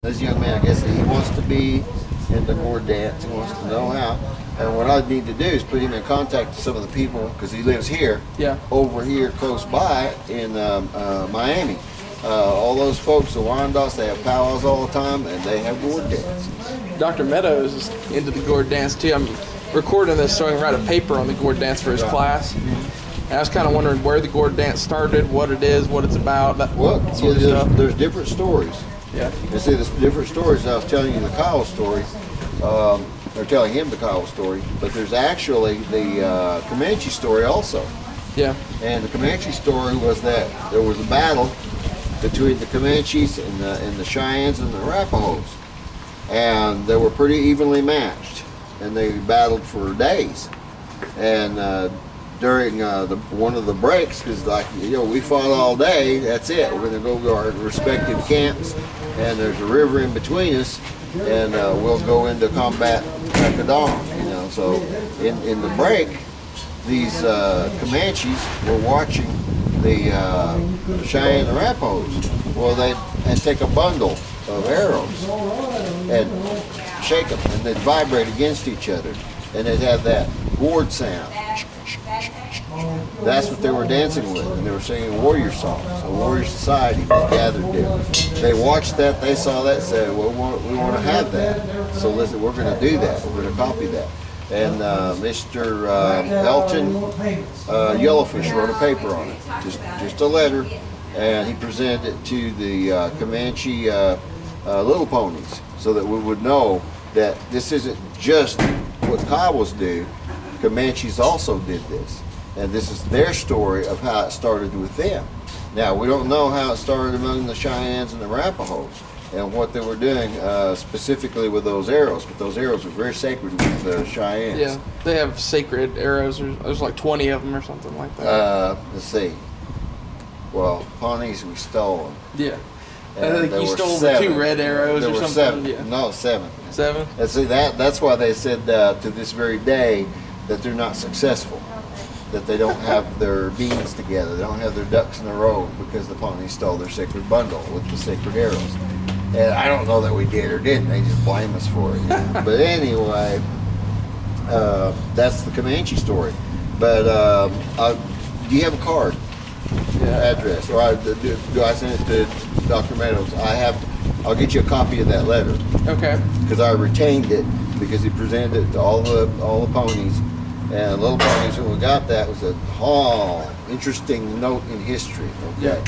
as a young man, I guess he wants to be in the Gourd dance. He wants to know how. And what I need to do is put him in contact with some of the people, because he lives here, over here close by in Miami. All those folks, the Wyandottes, they have powwows all the time, and they have Gourd dances. Dr. Meadows is into the Gourd dance too. I'm recording this so I can write a paper on the Gourd dance for his class. And I was kind of wondering where the Gourd dance started, what it is, what it's about, that sort of stuff. There's different stories. Yeah. You see, there's different stories. I was telling you the Kyle story, or telling him the Kyle story, but there's actually the Comanche story also. Yeah. And the Comanche story was that there was a battle between the Comanches and the Cheyennes and the Arapahoes, and they were pretty evenly matched, and they battled for days. And during one of the breaks, because we fought all day, that's it. We're going to go to our respective camps, and there's a river in between us, and we'll go into combat at the dawn. So in the break, these Comanches were watching the Cheyenne and Arapahoes. Well, they'd take a bundle of arrows and shake them, and they'd vibrate against each other, and they'd have that Gourd sound. That's what they were dancing with, and they were singing warrior songs. A warrior society that gathered there. They watched that, they saw that, said, well, we want to have that. So listen, we're going to do that. We're going to copy that. And Mr. Elton Yellowfish wrote a paper on it, just a letter, and he presented it to the Comanche Little Ponies, so that we would know that this isn't just what Kiowas do. Comanches also did this, and this is their story of how it started with them. Now, we don't know how it started among the Cheyennes and the Arapahoes and what they were doing specifically with those arrows, but those arrows are very sacred with the Cheyennes. Yeah, they have sacred arrows. There's like 20 of them or something like that. Let's see. Well, Pawnees, we stole them. Yeah. I think you stole the 2 red arrows or something. 7. Yeah. No, 7. 7? And see, that's why they said to this very day that they're not successful, that they don't have their beans together, they don't have their ducks in a row, because the Pawnees stole their sacred bundle with the sacred arrows. And I don't know that we did or didn't, they just blame us for it. But anyway, that's the Comanche story. But do you have a card? Address, or do I send it to Dr. Meadows? I'll get you a copy of that letter. Okay. Because I retained it, because he presented it to all the ponies, and Little Ponies. When we got that, was a interesting note in history. Okay. Yeah.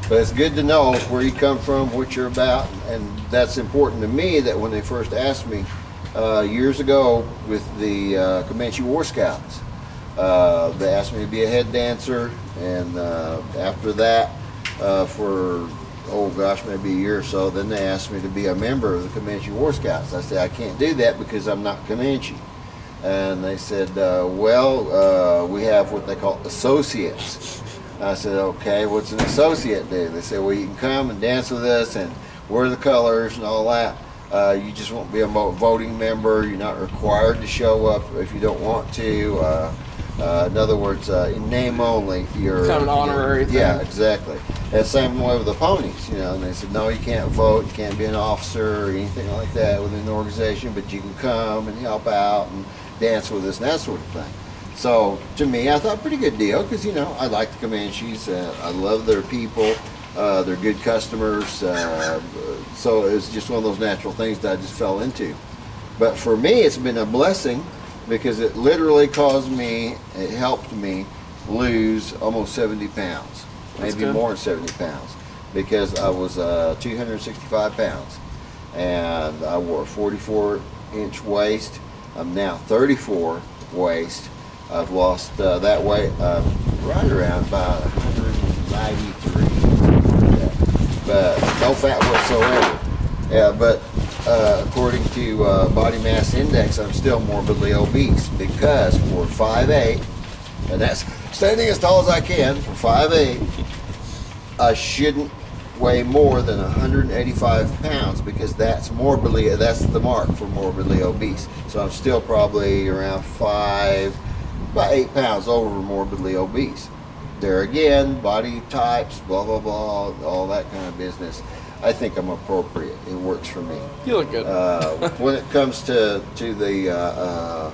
But it's good to know where you come from, what you're about, and that's important to me. That when they first asked me years ago with the Comanche War Scouts, they asked me to be a head dancer, and after that, for maybe a year or so, then they asked me to be a member of the Comanche War Scouts. I said, I can't do that because I'm not Comanche. And they said, we have what they call associates. I said, okay, what's an associate do? They said, well, you can come and dance with us and wear the colors and all that. You just won't be a voting member. You're not required to show up if you don't want to. In other words, in name only, you're kind of an honorary thing. Yeah, exactly. And same way with the ponies, and they said, no, you can't vote, you can't be an officer or anything like that within the organization, but you can come and help out and dance with us and that sort of thing. So to me, I thought pretty good deal, because I like the Comanches. I love their people. They're good customers. So it was just one of those natural things that I just fell into. But for me, it's been a blessing, because it literally it helped me lose almost 70 pounds, maybe more than 70 pounds, because I was 265 pounds, and I wore a 44-inch waist. I'm now 34 waist. I've lost that weight right around about 193, like that. But no fat whatsoever. Yeah, but according to body mass index, I'm still morbidly obese, because for 5'8", and that's standing as tall as I can, for 5'8", I shouldn't weigh more than 185 pounds, because that's the mark for morbidly obese. So I'm still probably around about 8 pounds over morbidly obese. There again, body types, blah, blah, blah, all that kind of business. I think I'm appropriate. It works for me. You look good. When it comes to the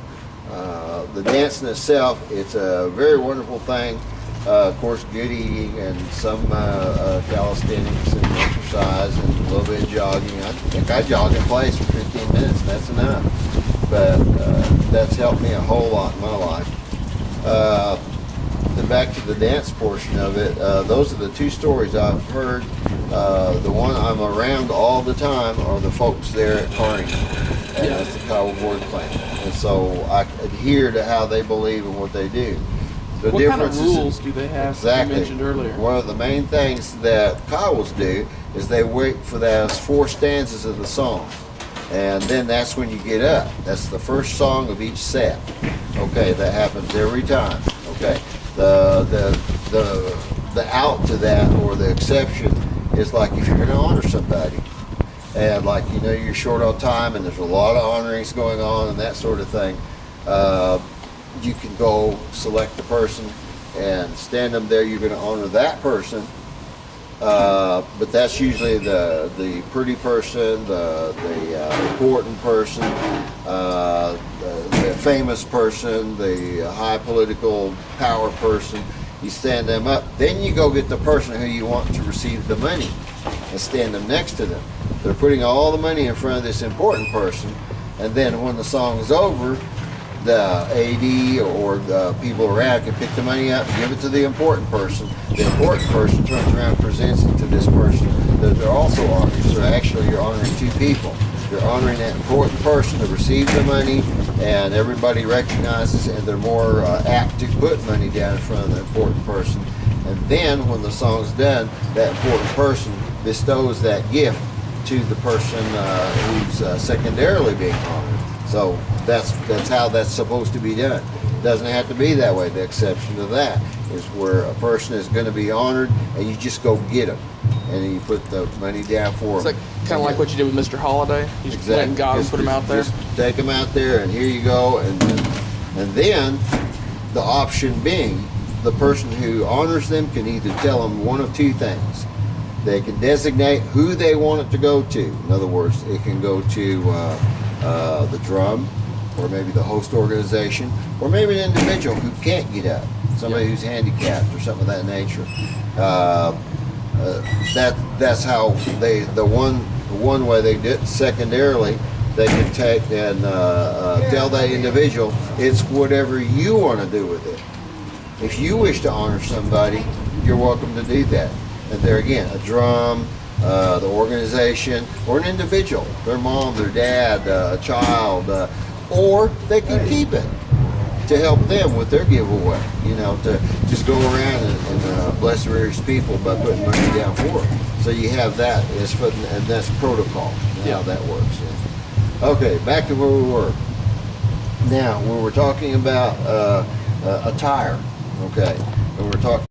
dancing itself, it's a very wonderful thing. Of course, good eating and some calisthenics and exercise and a little bit of jogging. I think I jog in place for 15 minutes, and that's enough. But that's helped me a whole lot in my life. Then back to the dance portion of it, those are the two stories I've heard. The one I'm around all the time are the folks there at Kearney, and that's the Powwow Gourd clan. And so I adhere to how they believe and what they do. The what kind of rules do they have exactly, that you mentioned earlier? One of the main things that Powwows do is they wait for those 4 stanzas of the song. And then that's when you get up. That's the first song of each set. Okay, that happens every time. Okay. The out to that, or the exception, is like if you're going to honor somebody, and like you're short on time, and there's a lot of honorings going on and that sort of thing. You can go select the person and stand them there. You're going to honor that person, but that's usually the pretty person, the important person, the famous person, the high political power person. You stand them up. Then you go get the person who you want to receive the money and stand them next to them. They're putting all the money in front of this important person, and then when the song is over, the AD or the people around can pick the money up, give it to the important person. The important person turns around and presents it to this person that they're also honoring. So actually you're honoring 2 people. You're honoring that important person to receive the money, and everybody recognizes, and they're more apt to put money down in front of the important person. And then when the song's done, that important person bestows that gift to the person who's secondarily being honored. So that's how that's supposed to be done. It doesn't have to be that way. The exception to that is where a person is going to be honored, and you just go get them, and then you put the money down for them. It's kind of like what you did with Mr. Holiday. You just went and got him, put him out there. Just take them out there, and here you go. And then the option being, the person who honors them can either tell them one of 2 things. They can designate who they want it to go to. In other words, it can go to the drum, or maybe the host organization, or maybe an individual who can't get up, somebody who's handicapped or something of that nature. That's how the one way they did it. Secondarily, they can take and tell that individual, it's whatever you want to do with it. If you wish to honor somebody, you're welcome to do that. And there again, a drum, the organization, or an individual, their mom, their dad, a child, or they can keep it to help them with their giveaway, to just go around and bless the various people by putting money down for them. So you have that, and that's protocol, how that works. Yeah. Okay, back to where we were. Now, when we're talking about attire, okay, when we're talking